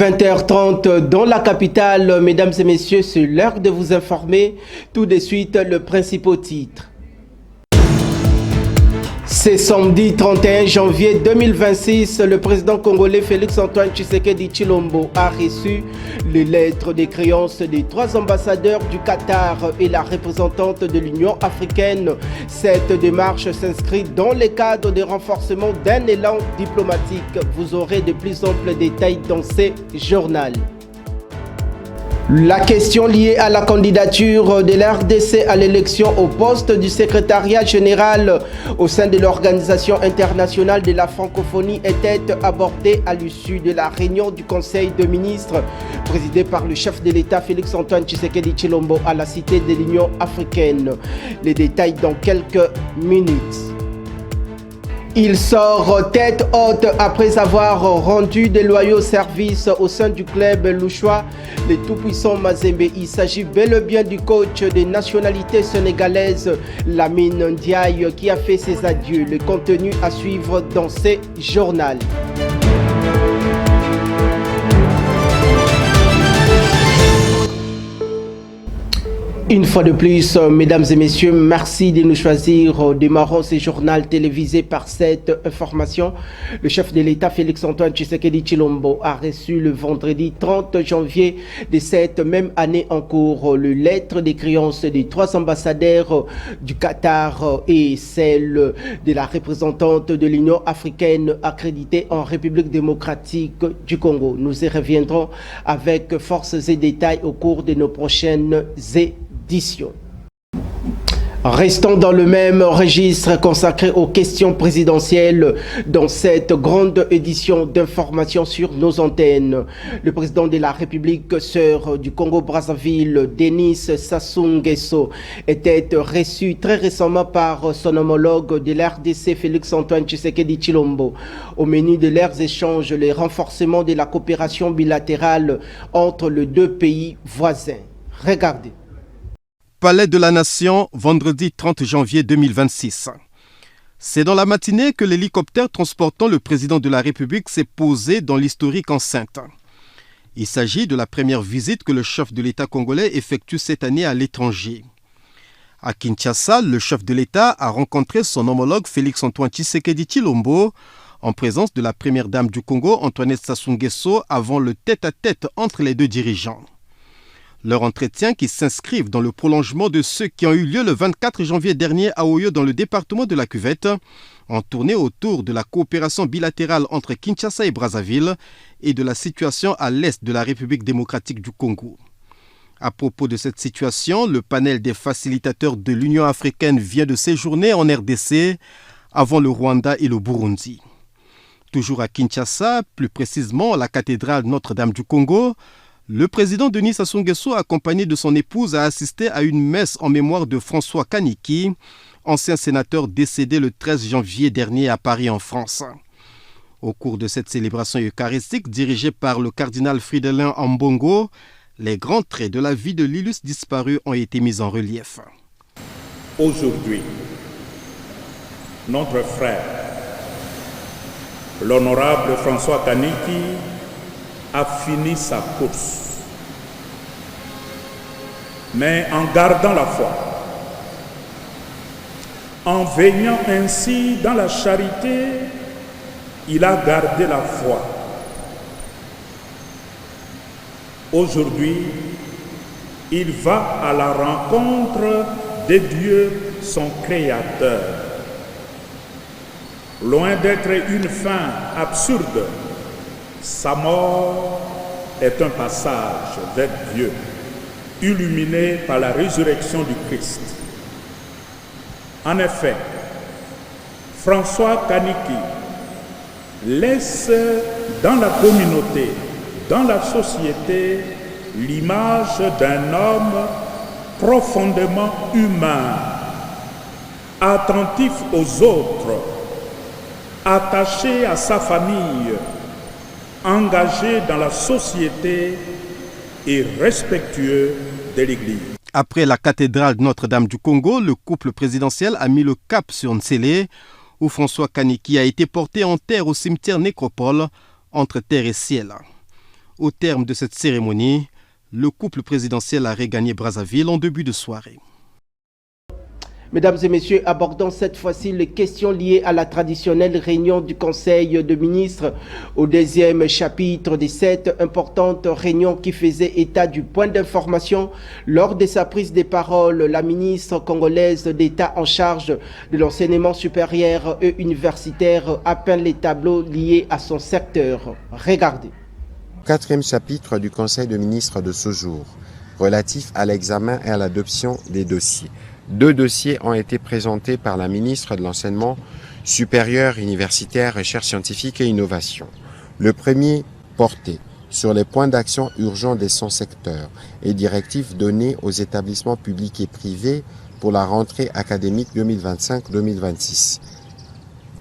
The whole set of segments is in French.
20h30 dans la capitale. Mesdames et messieurs, c'est l'heure de vous informer. Tout de suite, le principal titre. C'est samedi 31 janvier 2026, le président congolais Félix-Antoine Tshisekedi Tshilombo a reçu les lettres de créance des 3 ambassadeurs du Qatar et la représentante de l'Union africaine. Cette démarche s'inscrit dans le cadre de renforcement d'un élan diplomatique. Vous aurez de plus amples détails dans ces journaux. La question liée à la candidature de l'RDC à l'élection au poste du secrétariat général au sein de l'Organisation internationale de la francophonie était abordée à l'issue de la réunion du Conseil de ministres présidée par le chef de l'État Félix-Antoine Tshisekedi Tshilombo à la Cité de l'Union africaine. Les détails dans quelques minutes. Il sort tête haute après avoir rendu de loyaux services au sein du club louchois, le tout-puissant Mazembe. Il s'agit bel et bien du coach de nationalité sénégalaise, Lamine Ndiaye, qui a fait ses adieux. Le contenu à suivre dans ces journaux. Une fois de plus, mesdames et messieurs, merci de nous choisir. Démarrons ce journal télévisé par cette information. Le chef de l'État, Félix-Antoine Tshisekedi Tshilombo, a reçu le vendredi 30 janvier de cette même année en cours le lettre de créance des 3 ambassadeurs du Qatar et celle de la représentante de l'Union africaine accréditée en République démocratique du Congo. Nous y reviendrons avec force et détails au cours de nos prochaines éditions. Restons dans le même registre consacré aux questions présidentielles dans cette grande édition d'information sur nos antennes. Le président de la République sœur du Congo-Brazzaville, Denis Sassou Nguesso, était reçu très récemment par son homologue de l'RDC, Félix-Antoine Tshisekedi Tshilombo. Au menu de leurs échanges, le renforcement de la coopération bilatérale entre les 2 pays voisins. Regardez. Palais de la Nation, vendredi 30 janvier 2026. C'est dans la matinée que l'hélicoptère transportant le président de la République s'est posé dans l'historique enceinte. Il s'agit de la première visite que le chef de l'État congolais effectue cette année à l'étranger. À Kinshasa, le chef de l'État a rencontré son homologue Félix-Antoine Tshisekedi Tshilombo en présence de la première dame du Congo, Antoinette Sassou Nguesso, avant le tête-à-tête entre les 2 dirigeants. Leur entretien, qui s'inscrivent dans le prolongement de ceux qui ont eu lieu le 24 janvier dernier à Oyo dans le département de la Cuvette, ont tourné autour de la coopération bilatérale entre Kinshasa et Brazzaville et de la situation à l'est de la République démocratique du Congo. À propos de cette situation, le panel des facilitateurs de l'Union africaine vient de séjourner en RDC avant le Rwanda et le Burundi. Toujours à Kinshasa, plus précisément à la cathédrale Notre-Dame du Congo, le président Denis Sassou Nguesso, accompagné de son épouse, a assisté à une messe en mémoire de François Kaniki, ancien sénateur décédé le 13 janvier dernier à Paris en France. Au cours de cette célébration eucharistique dirigée par le cardinal Fridolin Ambongo, les grands traits de la vie de l'illustre disparu ont été mis en relief. Aujourd'hui, notre frère, l'honorable François Kaniki, a fini sa course. Mais en gardant la foi, en veillant ainsi dans la charité, il a gardé la foi. Aujourd'hui, il va à la rencontre de Dieu, son Créateur. Loin d'être une fin absurde, sa mort est un passage vers Dieu, illuminé par la résurrection du Christ. En effet, François Kaniki laisse dans la communauté, dans la société, l'image d'un homme profondément humain, attentif aux autres, attaché à sa famille, engagé dans la société et respectueux de l'Église. Après la cathédrale Notre-Dame du Congo, le couple présidentiel a mis le cap sur Ntsélé, où François Kaniki a été porté en terre au cimetière Nécropole, entre terre et ciel. Au terme de cette cérémonie, le couple présidentiel a regagné Brazzaville en début de soirée. Mesdames et messieurs, abordons cette fois-ci les questions liées à la traditionnelle réunion du Conseil de ministres au deuxième chapitre de cette importante réunion qui faisait état du point d'information. Lors de sa prise de parole, la ministre congolaise d'État en charge de l'enseignement supérieur et universitaire a peint les tableaux liés à son secteur. Regardez. Quatrième chapitre du Conseil de ministres de ce jour, relatif à l'examen et à l'adoption des dossiers. 2 dossiers ont été présentés par la ministre de l'Enseignement supérieur, universitaire, recherche scientifique et innovation. Le premier portait sur les points d'action urgents de son secteur et directives données aux établissements publics et privés pour la rentrée académique 2025-2026.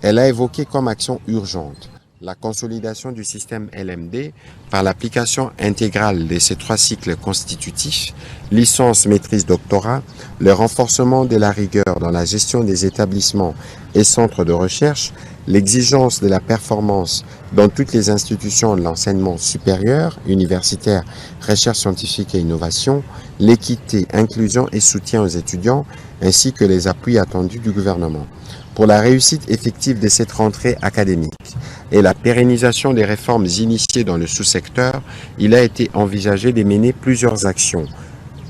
Elle a évoqué comme action urgente la consolidation du système LMD par l'application intégrale de ces 3 cycles constitutifs, licence, maîtrise, doctorat, le renforcement de la rigueur dans la gestion des établissements et centres de recherche, l'exigence de la performance dans toutes les institutions de l'enseignement supérieur, universitaire, recherche scientifique et innovation, l'équité, inclusion et soutien aux étudiants, ainsi que les appuis attendus du gouvernement. Pour la réussite effective de cette rentrée académique et la pérennisation des réformes initiées dans le sous-secteur, il a été envisagé de mener plusieurs actions,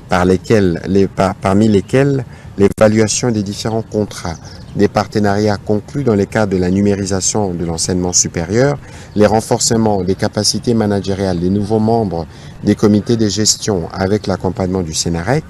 parmi lesquelles l'évaluation des différents contrats, des partenariats conclus dans le cadre de la numérisation de l'enseignement supérieur, les renforcements des capacités managériales des nouveaux membres des comités de gestion avec l'accompagnement du Sénarec,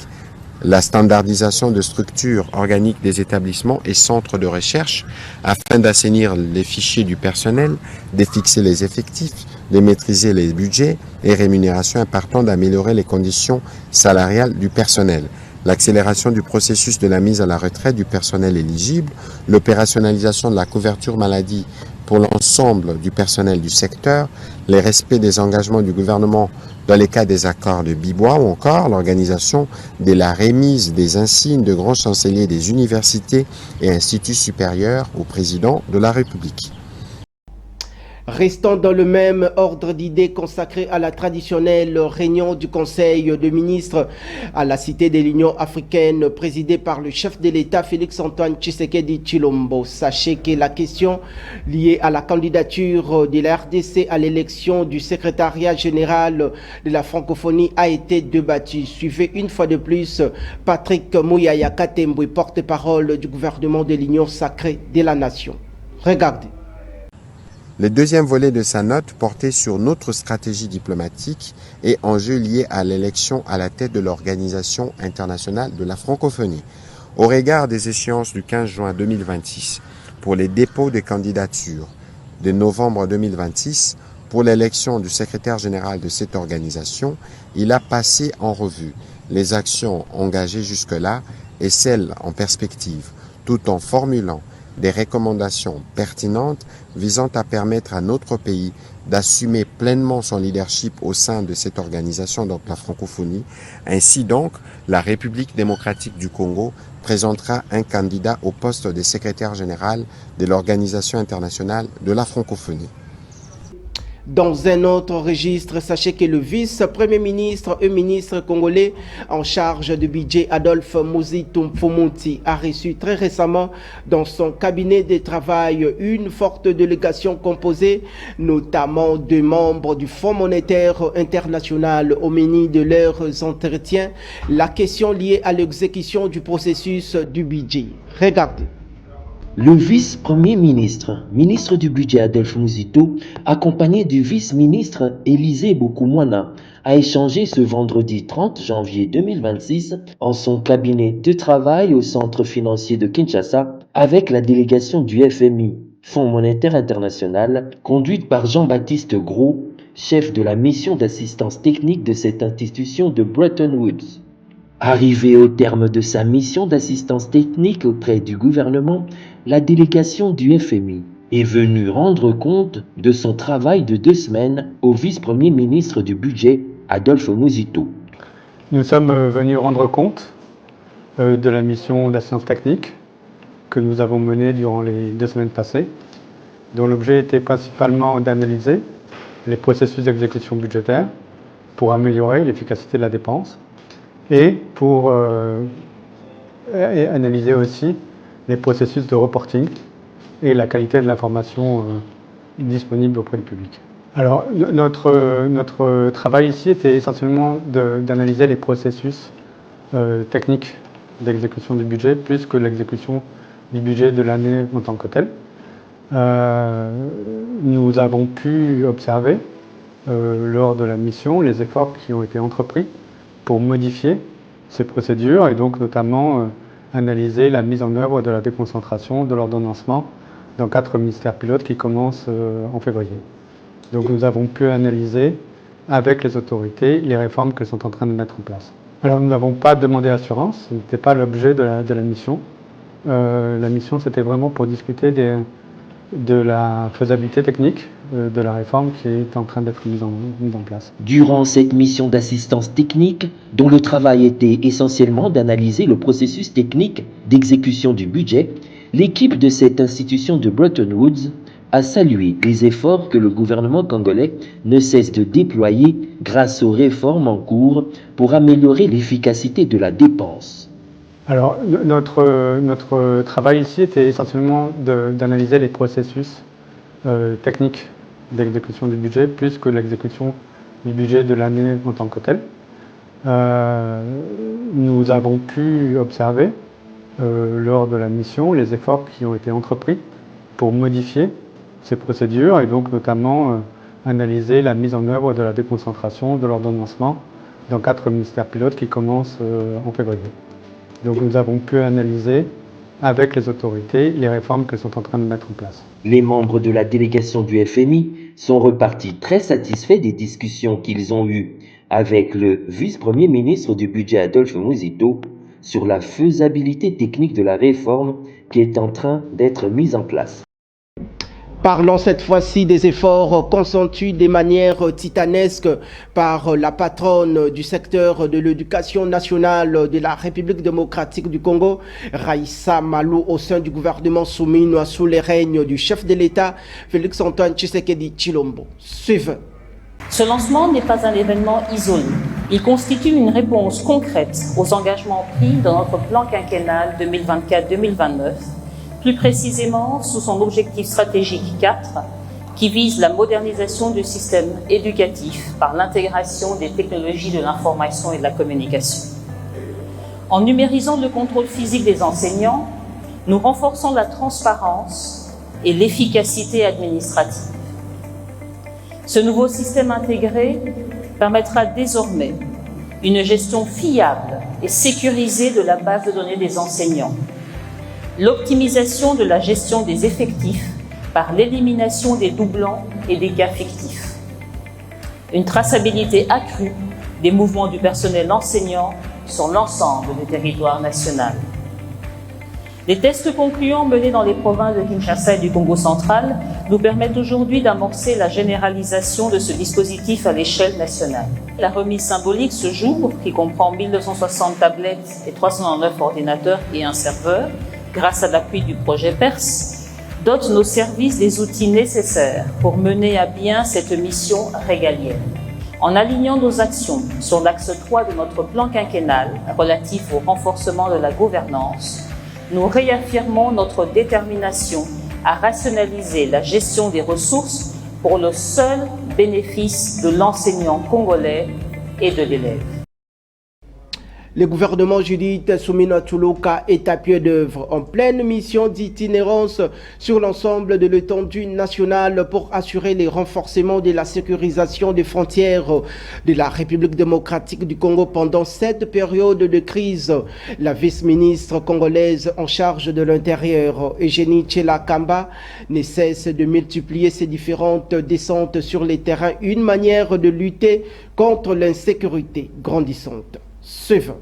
la standardisation de structures organiques des établissements et centres de recherche afin d'assainir les fichiers du personnel, de fixer les effectifs, de maîtriser les budgets et rémunérations et partant d'améliorer les conditions salariales du personnel, l'accélération du processus de la mise à la retraite du personnel éligible, l'opérationnalisation de la couverture maladie pour l'ensemble du personnel du secteur, les respects des engagements du gouvernement dans les cas des accords de Bibois ou encore l'organisation de la remise des insignes de grands chanceliers des universités et instituts supérieurs au président de la République. Restons dans le même ordre d'idées consacré à la traditionnelle réunion du Conseil de ministres à la Cité de l'Union africaine présidée par le chef de l'État Félix-Antoine Tshisekedi Tshilombo. Sachez que la question liée à la candidature de la RDC à l'élection du secrétariat général de la francophonie a été débattue. Suivez une fois de plus Patrick Mouyaya Katemboui, porte-parole du gouvernement de l'Union sacrée de la nation. Regardez. Le deuxième volet de sa note portait sur notre stratégie diplomatique et enjeux liés à l'élection à la tête de l'Organisation internationale de la francophonie. Au regard des échéances du 15 juin 2026 pour les dépôts de candidatures, de novembre 2026 pour l'élection du secrétaire général de cette organisation, il a passé en revue les actions engagées jusque-là et celles en perspective, tout en formulant des recommandations pertinentes visant à permettre à notre pays d'assumer pleinement son leadership au sein de cette organisation, donc la francophonie. Ainsi donc, la République démocratique du Congo présentera un candidat au poste de secrétaire général de l'Organisation internationale de la francophonie. Dans un autre registre, sachez que le vice-premier ministre et ministre congolais en charge du budget Adolphe Muzitu Mfumuti a reçu très récemment dans son cabinet de travail une forte délégation composée notamment de membres du Fonds monétaire international. Au menu de leurs entretiens, la question liée à l'exécution du processus du budget. Regardez. Le vice-premier ministre, ministre du budget Adolphe Muzitu, accompagné du vice-ministre Élisée Boukoumouana, a échangé ce vendredi 30 janvier 2026 en son cabinet de travail au centre financier de Kinshasa avec la délégation du FMI, Fonds monétaire international, conduite par Jean-Baptiste Gros, chef de la mission d'assistance technique de cette institution de Bretton Woods. Arrivé au terme de sa mission d'assistance technique auprès du gouvernement, la délégation du FMI est venue rendre compte de son travail de 2 semaines au vice-premier ministre du budget, Adolphe Muzitu. Nous sommes venus rendre compte de la mission d'assistance technique que nous avons menée durant les 2 semaines passées, dont l'objet était principalement d'analyser les processus d'exécution budgétaire pour améliorer l'efficacité de la dépense et pour analyser aussi les processus de reporting et la qualité de l'information disponible auprès du public. Alors, notre travail ici était essentiellement d'analyser les processus techniques d'exécution du budget plus que l'exécution du budget de l'année en tant que tel. Nous avons pu observer lors de la mission les efforts qui ont été entrepris pour modifier ces procédures et donc notamment analyser la mise en œuvre de la déconcentration de l'ordonnancement dans 4 ministères pilotes qui commencent en février. Donc nous avons pu analyser avec les autorités les réformes qu'elles sont en train de mettre en place. Alors nous n'avons pas demandé assurance, ce n'était pas l'objet de la mission. La mission c'était vraiment pour discuter de la faisabilité technique de la réforme qui est en train d'être mise en place. Durant cette mission d'assistance technique, dont le travail était essentiellement d'analyser le processus technique d'exécution du budget, l'équipe de cette institution de Bretton Woods a salué les efforts que le gouvernement congolais ne cesse de déployer grâce aux réformes en cours pour améliorer l'efficacité de la dépense. Alors, notre travail ici était essentiellement d'analyser les processus techniques d'exécution du budget plus que l'exécution du budget de l'année en tant que tel. Nous avons pu observer lors de la mission les efforts qui ont été entrepris pour modifier ces procédures et donc notamment analyser la mise en œuvre de la déconcentration de l'ordonnancement dans 4 ministères pilotes qui commencent en février. Donc nous avons pu analyser avec les autorités les réformes qu'elles sont en train de mettre en place. Les membres de la délégation du FMI sont repartis très satisfaits des discussions qu'ils ont eues avec le vice-premier ministre du budget Adolphe Muzito sur la faisabilité technique de la réforme qui est en train d'être mise en place. Parlons cette fois-ci des efforts consentis de manière titanesque par la patronne du secteur de l'éducation nationale de la République démocratique du Congo, Raissa Malou, au sein du gouvernement soumis sous les règnes du chef de l'État, Félix-Antoine Tshisekedi Tshilombo. Suivez. Ce lancement n'est pas un événement isolé. Il constitue une réponse concrète aux engagements pris dans notre plan quinquennal 2024-2029, plus précisément sous son objectif stratégique 4, qui vise la modernisation du système éducatif par l'intégration des technologies de l'information et de la communication. En numérisant le contrôle physique des enseignants, nous renforçons la transparence et l'efficacité administrative. Ce nouveau système intégré permettra désormais une gestion fiable et sécurisée de la base de données des enseignants, l'optimisation de la gestion des effectifs par l'élimination des doublons et des cas fictifs, une traçabilité accrue des mouvements du personnel enseignant sur l'ensemble du territoire national. Les tests concluants menés dans les provinces de Kinshasa et du Congo central nous permettent aujourd'hui d'amorcer la généralisation de ce dispositif à l'échelle nationale. La remise symbolique ce jour, qui comprend 1260 tablettes et 309 ordinateurs et un serveur, grâce à l'appui du projet PERS, dote nos services des outils nécessaires pour mener à bien cette mission régalienne. En alignant nos actions sur l'axe 3 de notre plan quinquennal relatif au renforcement de la gouvernance, nous réaffirmons notre détermination à rationaliser la gestion des ressources pour le seul bénéfice de l'enseignant congolais et de l'élève. Le gouvernement Judith Soumina Tsholoka est à pied d'œuvre en pleine mission d'itinérance sur l'ensemble de l'étendue nationale pour assurer les renforcements de la sécurisation des frontières de la République démocratique du Congo pendant cette période de crise. La vice-ministre congolaise en charge de l'Intérieur, Eugénie Tshela-Kamba, ne cesse de multiplier ses différentes descentes sur les terrains, une manière de lutter contre l'insécurité grandissante. Suivant.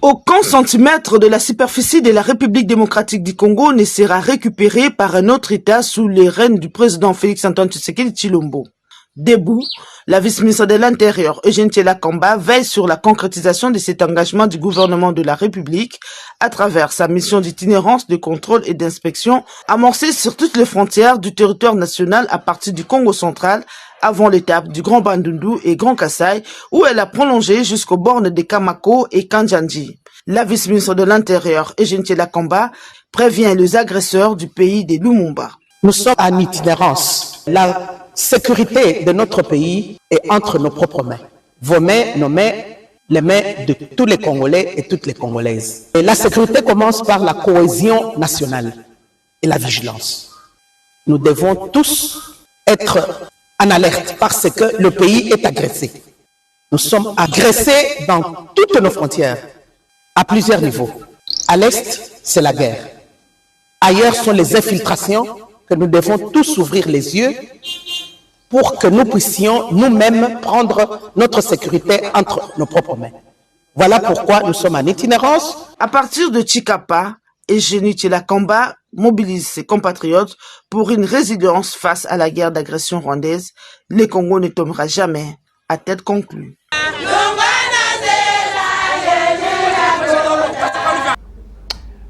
Aucun centimètre de la superficie de la République démocratique du Congo ne sera récupéré par un autre État sous les rênes du président Félix-Antoine Tshisekedi Tshilombo. Debout, la vice-ministre de l'Intérieur, Eugénie Tshela-Kamba, veille sur la concrétisation de cet engagement du gouvernement de la République à travers sa mission d'itinérance, de contrôle et d'inspection amorcée sur toutes les frontières du territoire national à partir du Congo central avant l'étape du Grand Bandundu et Grand Kassai, où elle a prolongé jusqu'aux bornes de Kamako et Kanjanji. La vice-ministre de l'Intérieur, Eugénie Lakamba, prévient les agresseurs du pays des Lumumba. Nous sommes en itinérance. La sécurité de notre pays est entre nos propres mains. Vos mains, nos mains, les mains de tous les Congolais et toutes les Congolaises. Et la sécurité commence par la cohésion nationale et la vigilance. Nous devons tous être en alerte parce que le pays est agressé. Nous sommes agressés dans toutes nos frontières, à plusieurs niveaux. À l'est, c'est la guerre. Ailleurs sont les infiltrations que nous devons tous ouvrir les yeux pour que nous puissions nous-mêmes prendre notre sécurité entre nos propres mains. Voilà pourquoi nous sommes en itinérance. À partir de Chikapa, Eugénie Lakamba mobilise ses compatriotes pour une résilience face à la guerre d'agression rwandaise. Le Congo ne tombera jamais à tête conclue.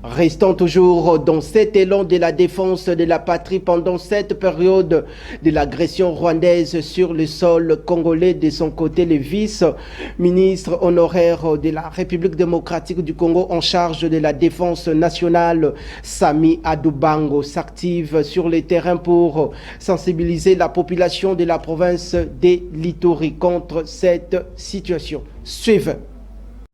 Restons toujours dans cet élan de la défense de la patrie pendant cette période de l'agression rwandaise sur le sol congolais. De son côté, le vice-ministre honoraire de la République démocratique du Congo en charge de la défense nationale, Sami Adoubango, s'active sur le terrain pour sensibiliser la population de la province de l'Ituri contre cette situation. Suivez.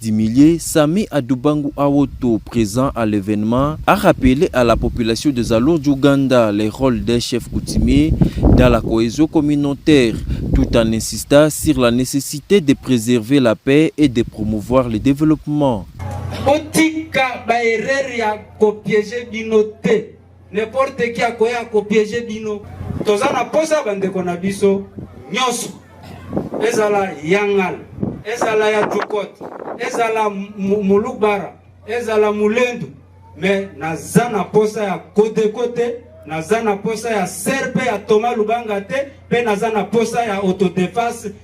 Milliers, Sami Adoubango Awoto, présent à l'événement, a rappelé à la population des Alor d'Ouganda les rôles des chefs coutumiers dans la cohésion communautaire, tout en insistant sur la nécessité de préserver la paix et de promouvoir le développement. N'importe qui a copiégé bino. Tozana posa bande konabiso nyoso. Ezala yangal. Ezala ya Jukot, ezala mulubara, ezala mulendu, mais nazana posa ya kote, nazana posa ya serpe ya Thomas Lubanga te, pe nazana posa ya autodéfense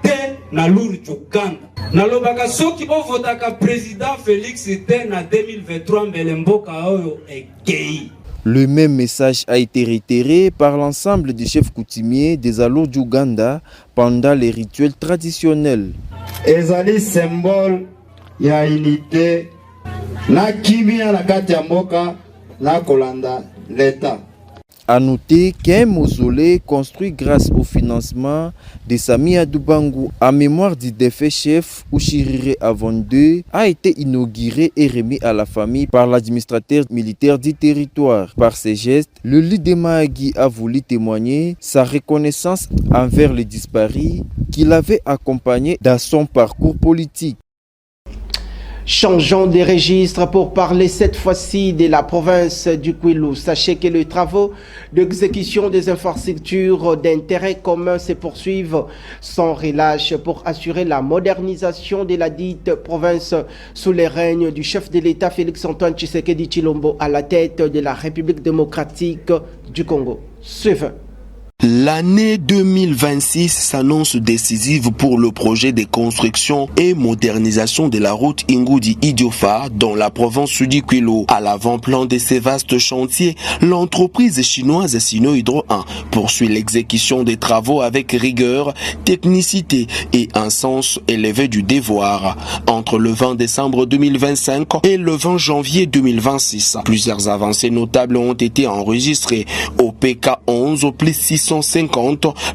te na luru Uganda. Nalobaka soki bo votaka président Félix te na 2023 mbelemboka oyo ekei. Le même message a été réitéré par l'ensemble des chefs coutumiers des Alor d'Ouganda pendant les rituels traditionnels. Ezali symbole ya unité na kimia na kati ya mboka na kolanda l'État. A noter qu'un mausolée construit grâce au financement de Sami Adoubango en mémoire du défunt chef Ushirire Avonde a été inauguré et remis à la famille par l'administrateur militaire du territoire. Par ces gestes, le leader Mahagi a voulu témoigner sa reconnaissance envers les disparus qu'il avait accompagnés dans son parcours politique. Changeons de registre pour parler cette fois-ci de la province du Kwilu. Sachez que les travaux d'exécution des infrastructures d'intérêt commun se poursuivent sans relâche pour assurer la modernisation de la dite province sous le règne du chef de l'État Félix-Antoine Tshisekedi Tshilombo à la tête de la République démocratique du Congo. Suivez. L'année 2026 s'annonce décisive pour le projet de construction et modernisation de la route Ingudi-Idiofa dans la province du Kwilu. À l'avant-plan de ces vastes chantiers, l'entreprise chinoise Sinohydro 1 poursuit l'exécution des travaux avec rigueur, technicité et un sens élevé du devoir. Entre le 20 décembre 2025 et le 20 janvier 2026, plusieurs avancées notables ont été enregistrées. Au PK 11 au plus 650,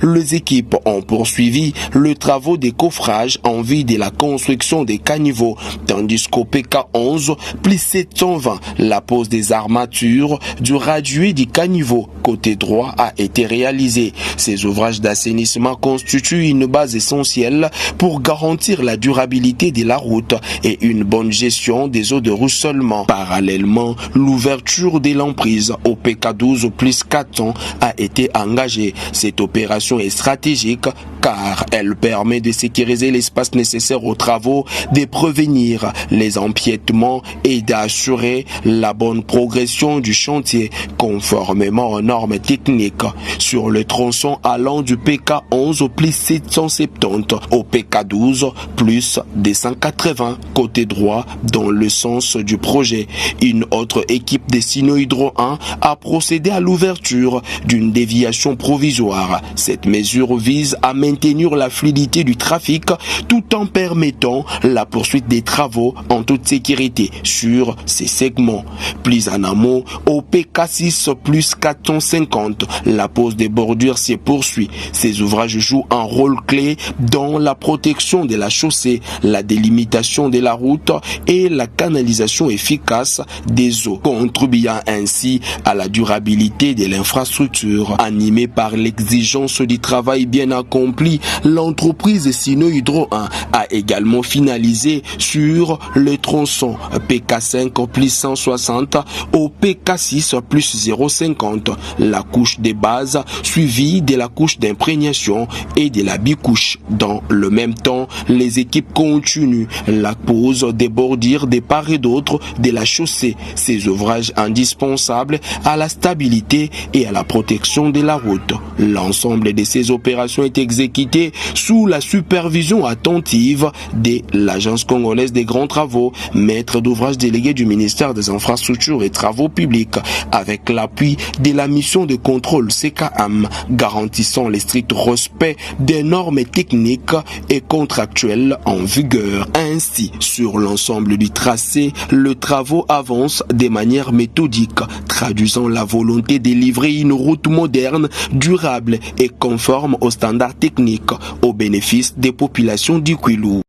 les équipes ont poursuivi le travaux de coffrage en vue de la construction des caniveaux, tandis qu'au PK 11 plus 720, la pose des armatures du radier du caniveau côté droit a été réalisée. Ces ouvrages d'assainissement constituent une base essentielle pour garantir la durabilité de la route et une bonne gestion des eaux de ruissellement. Parallèlement, l'ouverture de l'emprise au PK 12 plus 4 ans a été engagée. Cette opération est stratégique car elle permet de sécuriser l'espace nécessaire aux travaux, de prévenir les empiètements et d'assurer la bonne progression du chantier conformément aux normes techniques. Sur le tronçon allant du PK 11 au plus 770 au PK 12 plus 280 côté droit dans le sens du projet, une autre équipe de Sinohydro 1 a procédé à l'ouverture d'une déviation provisoire provisoire. Cette mesure vise à maintenir la fluidité du trafic tout en permettant la poursuite des travaux en toute sécurité sur ces segments. Plus en amont, au PK6 plus 450, la pose des bordures se poursuit. Ces ouvrages jouent un rôle clé dans la protection de la chaussée, la délimitation de la route et la canalisation efficace des eaux, contribuant ainsi à la durabilité de l'infrastructure. Animée par l'exigence du travail bien accompli, l'entreprise Sino Hydro 1 a également finalisé sur le tronçon PK5 plus 160 au PK6 plus 0,50 la couche de base suivie de la couche d'imprégnation et de la bicouche. Dans le même temps, les équipes continuent la pose des bordures de part et d'autre de la chaussée, ces ouvrages indispensables à la stabilité et à la protection de la route. L'ensemble de ces opérations est exécuté sous la supervision attentive de l'Agence congolaise des grands travaux, maître d'ouvrage délégué du ministère des Infrastructures et Travaux publics, avec l'appui de la mission de contrôle CKM, garantissant le strict respect des normes techniques et contractuelles en vigueur. Ainsi, sur l'ensemble du tracé, le travaux avance de manière méthodique, traduisant la volonté de livrer une route moderne, durable et conforme aux standards techniques au bénéfice des populations du Kwilu.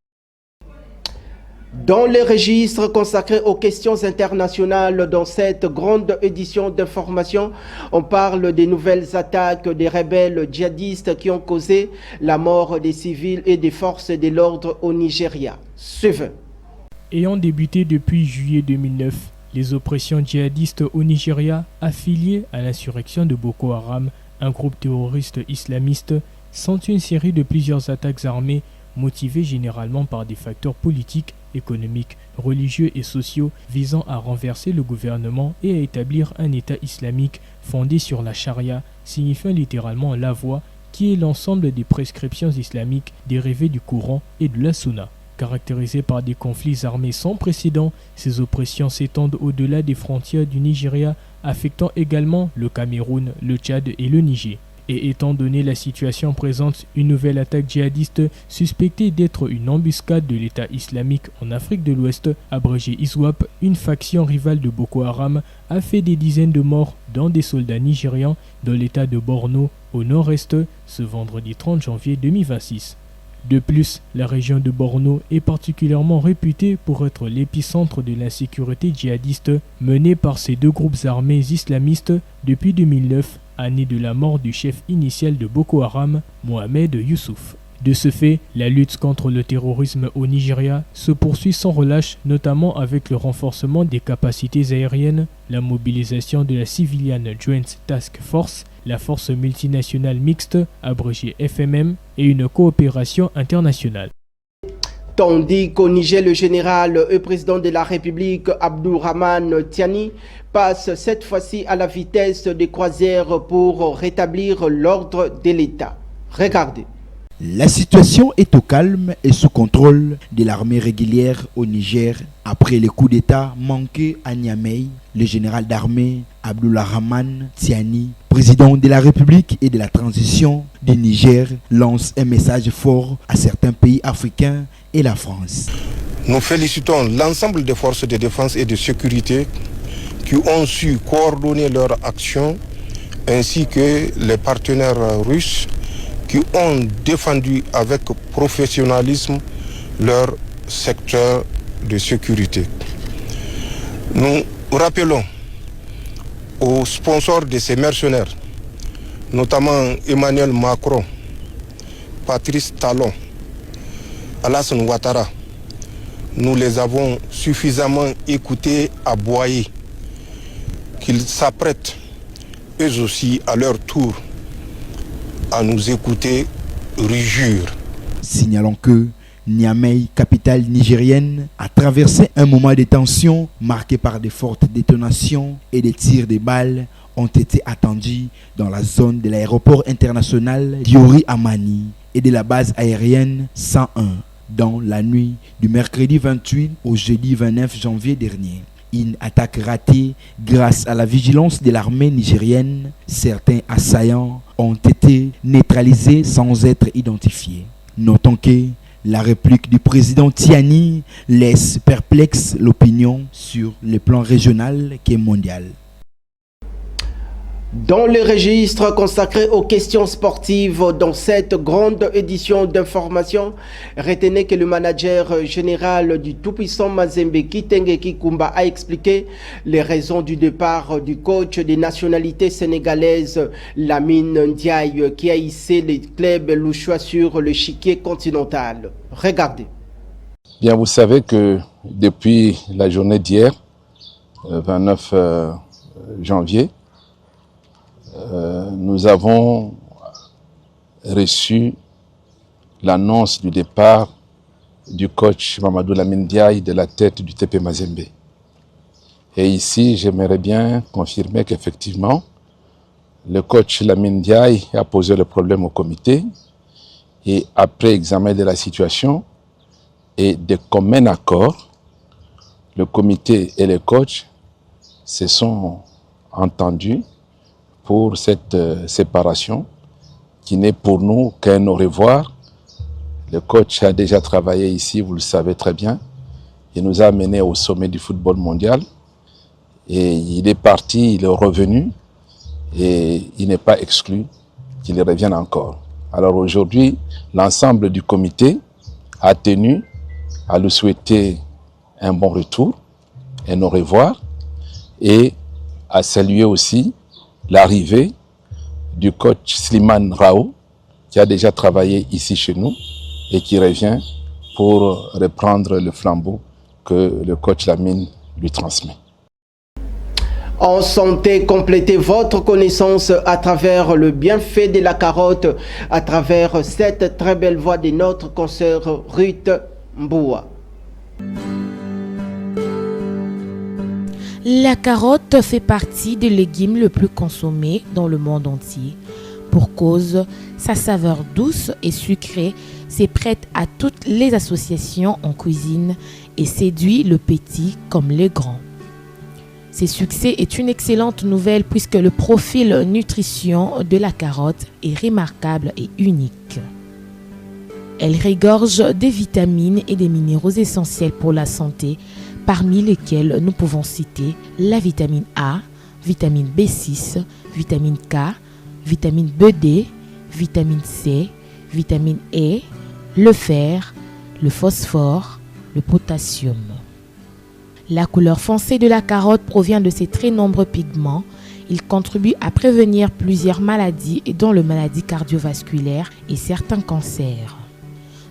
Dans les registres consacrés aux questions internationales, dans cette grande édition d'information, on parle des nouvelles attaques des rebelles djihadistes qui ont causé la mort des civils et des forces de l'ordre au Nigeria. Suivez. Ayant débuté depuis juillet 2009, les oppressions djihadistes au Nigeria, affiliées à l'insurrection de Boko Haram, un groupe terroriste islamiste, sont une série de plusieurs attaques armées motivées généralement par des facteurs politiques, économiques, religieux et sociaux visant à renverser le gouvernement et à établir un État islamique fondé sur la charia, signifiant littéralement la voie, qui est l'ensemble des prescriptions islamiques dérivées du Coran et de la Sunna. Caractérisées par des conflits armés sans précédent, ces oppressions s'étendent au-delà des frontières du Nigeria, affectant également le Cameroun, le Tchad et le Niger. Et étant donné la situation présente, une nouvelle attaque djihadiste suspectée d'être une embuscade de l'État islamique en Afrique de l'Ouest, abrégé ISWAP, une faction rivale de Boko Haram, a fait des dizaines de morts dans des soldats nigérians dans l'État de Borno, au nord-est, ce vendredi 30 janvier 2026. De plus, la région de Borno est particulièrement réputée pour être l'épicentre de l'insécurité djihadiste menée par ces deux groupes armés islamistes depuis 2009, année de la mort du chef initial de Boko Haram, Mohamed Youssouf. De ce fait, la lutte contre le terrorisme au Nigeria se poursuit sans relâche, notamment avec le renforcement des capacités aériennes, la mobilisation de la Civilian Joint Task Force, la force multinationale mixte, abrégée FMM, et une coopération internationale. Tandis qu'au Niger, le général et président de la République, Abdourahmane Tiani, passe cette fois-ci à la vitesse des croisières pour rétablir l'ordre de l'État. Regardez. La situation est au calme et sous contrôle de l'armée régulière au Niger. Après le coup d'État manqué à Niamey, le général d'armée Abdourahmane Tiani, président de la République et de la transition du Niger, lance un message fort à certains pays africains et la France. Nous félicitons l'ensemble des forces de défense et de sécurité qui ont su coordonner leur action, ainsi que les partenaires russes qui ont défendu avec professionnalisme leur secteur de sécurité. Nous rappelons aux sponsors de ces mercenaires, notamment Emmanuel Macron, Patrice Talon, Alassane Ouattara, nous les avons suffisamment écoutés, aboyés, qu'ils s'apprêtent eux aussi à leur tour à nous écouter rugir. Signalons que Niamey, capitale nigérienne, a traversé un moment de tension marqué par de fortes détonations et des tirs de balles ont été attendus dans la zone de l'aéroport international Diori Amani et de la base aérienne 101 dans la nuit du mercredi 28 au jeudi 29 janvier dernier. Une attaque ratée grâce à la vigilance de l'armée nigérienne. Certains assaillants ont été neutralisés sans être identifiés. Notons que la réplique du président Tiani laisse perplexe l'opinion sur le plan régional et mondial. Dans le registre consacré aux questions sportives, dans cette grande édition d'information, retenez que le manager général du tout-puissant Mazembe, Kitenge Kikumba, a expliqué les raisons du départ du coach des nationalités sénégalaises, Lamine Ndiaye, qui a hissé les clubs louchois sur le chiquier continental. Regardez. Bien, vous savez que depuis la journée d'hier, 29 janvier, nous avons reçu l'annonce du départ du coach Mamadou Lamine Ndiaye de la tête du TP Mazembe. Et ici, j'aimerais bien confirmer qu'effectivement, le coach Lamine Ndiaye a posé le problème au comité et après examen de la situation et de commun accord, le comité et le coach se sont entendus pour cette séparation qui n'est pour nous qu'un au revoir. Le coach a déjà travaillé ici, vous le savez très bien. Il nous a amenés au sommet du football mondial et il est parti, il est revenu et il n'est pas exclu qu'il revienne encore. Alors aujourd'hui, l'ensemble du comité a tenu à lui souhaiter un bon retour, un au revoir et à saluer aussi l'arrivée du coach Slimane Rao, qui a déjà travaillé ici chez nous et qui revient pour reprendre le flambeau que le coach Lamine lui transmet. En santé, complétez votre connaissance à travers le bienfait de la carotte, à travers cette très belle voix de notre consoeur Ruth Mboua. La carotte fait partie des légumes le plus consommés dans le monde entier. Pour cause, sa saveur douce et sucrée s'est prête à toutes les associations en cuisine et séduit le petit comme le grand. Ce succès est une excellente nouvelle puisque le profil nutrition de la carotte est remarquable et unique. Elle regorge des vitamines et des minéraux essentiels pour la santé, parmi lesquels nous pouvons citer la vitamine A, vitamine B6, vitamine K, vitamine BD, vitamine C, vitamine E, le fer, le phosphore, le potassium. La couleur foncée de la carotte provient de ses très nombreux pigments. Il contribue à prévenir plusieurs maladies, dont les maladies cardiovasculaires et certains cancers.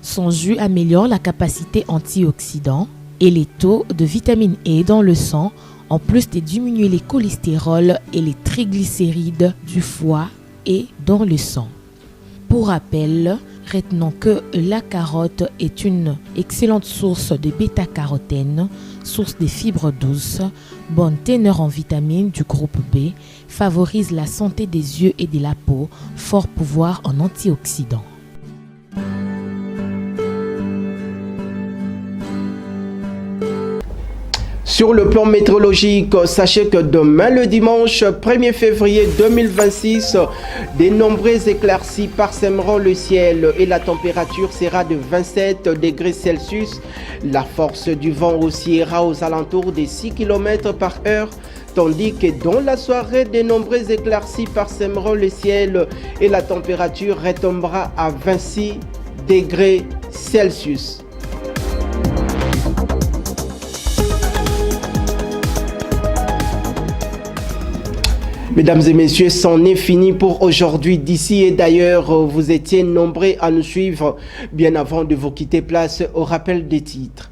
Son jus améliore la capacité antioxydant et les taux de vitamine E dans le sang, en plus de diminuer les cholestérols et les triglycérides du foie et dans le sang. Pour rappel, retenons que la carotte est une excellente source de bêta-carotène, source de fibres douces, bonne teneur en vitamines du groupe B, favorise la santé des yeux et de la peau, fort pouvoir en antioxydants. Sur le plan météorologique, sachez que demain le dimanche 1er février 2026, de nombreuses éclaircies parsèmeront le ciel et la température sera de 27 degrés Celsius. La force du vent oscillera aux alentours de 6 km par heure, tandis que dans la soirée, de nombreuses éclaircies parsèmeront le ciel et la température retombera à 26 degrés Celsius. Mesdames et messieurs, c'en est fini pour aujourd'hui. D'ici et d'ailleurs, vous étiez nombreux à nous suivre. Bien avant de vous quitter, place au rappel des titres.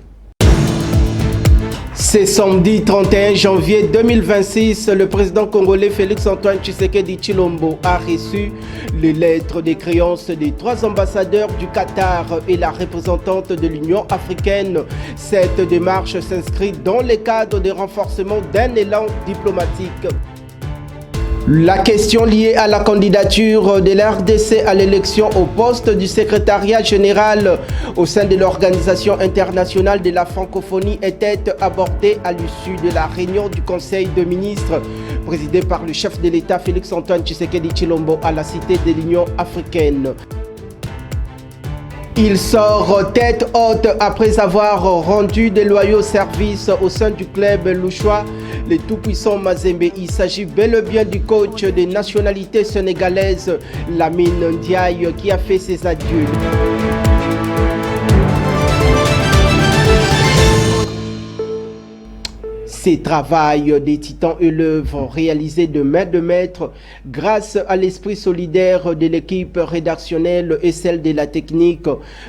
C'est samedi 31 janvier 2026, le président congolais Félix-Antoine Tshisekedi Tshilombo a reçu les lettres de créance des 3 ambassadeurs du Qatar et la représentante de l'Union africaine. Cette démarche s'inscrit dans le cadre de renforcement d'un élan diplomatique. La question liée à la candidature de la RDC à l'élection au poste du secrétariat général au sein de l'Organisation internationale de la francophonie était abordée à l'issue de la réunion du Conseil de ministres présidée par le chef de l'État Félix-Antoine Tshisekedi Tshilombo à la Cité de l'Union africaine. Il sort tête haute après avoir rendu de loyaux services au sein du club louchois, le tout-puissant Mazembe. Il s'agit bel et bien du coach des nationalités sénégalaises, Lamine Ndiaye, qui a fait ses adieux. Ces travaux des titans et l'œuvre réalisée de main de maître grâce à l'esprit solidaire de l'équipe rédactionnelle et celle de la technique.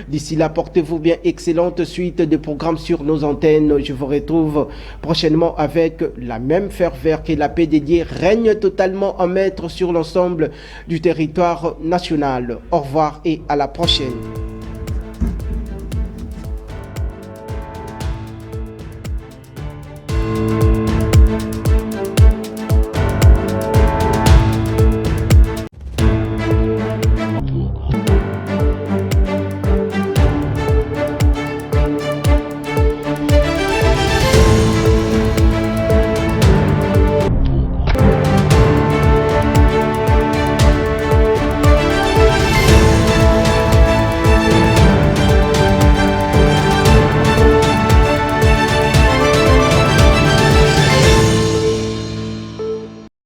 D'ici là, portez-vous bien, excellente suite de programmes sur nos antennes. Je vous retrouve prochainement avec la même ferveur que la paix dédiée règne totalement en maître sur l'ensemble du territoire national. Au revoir et à la prochaine.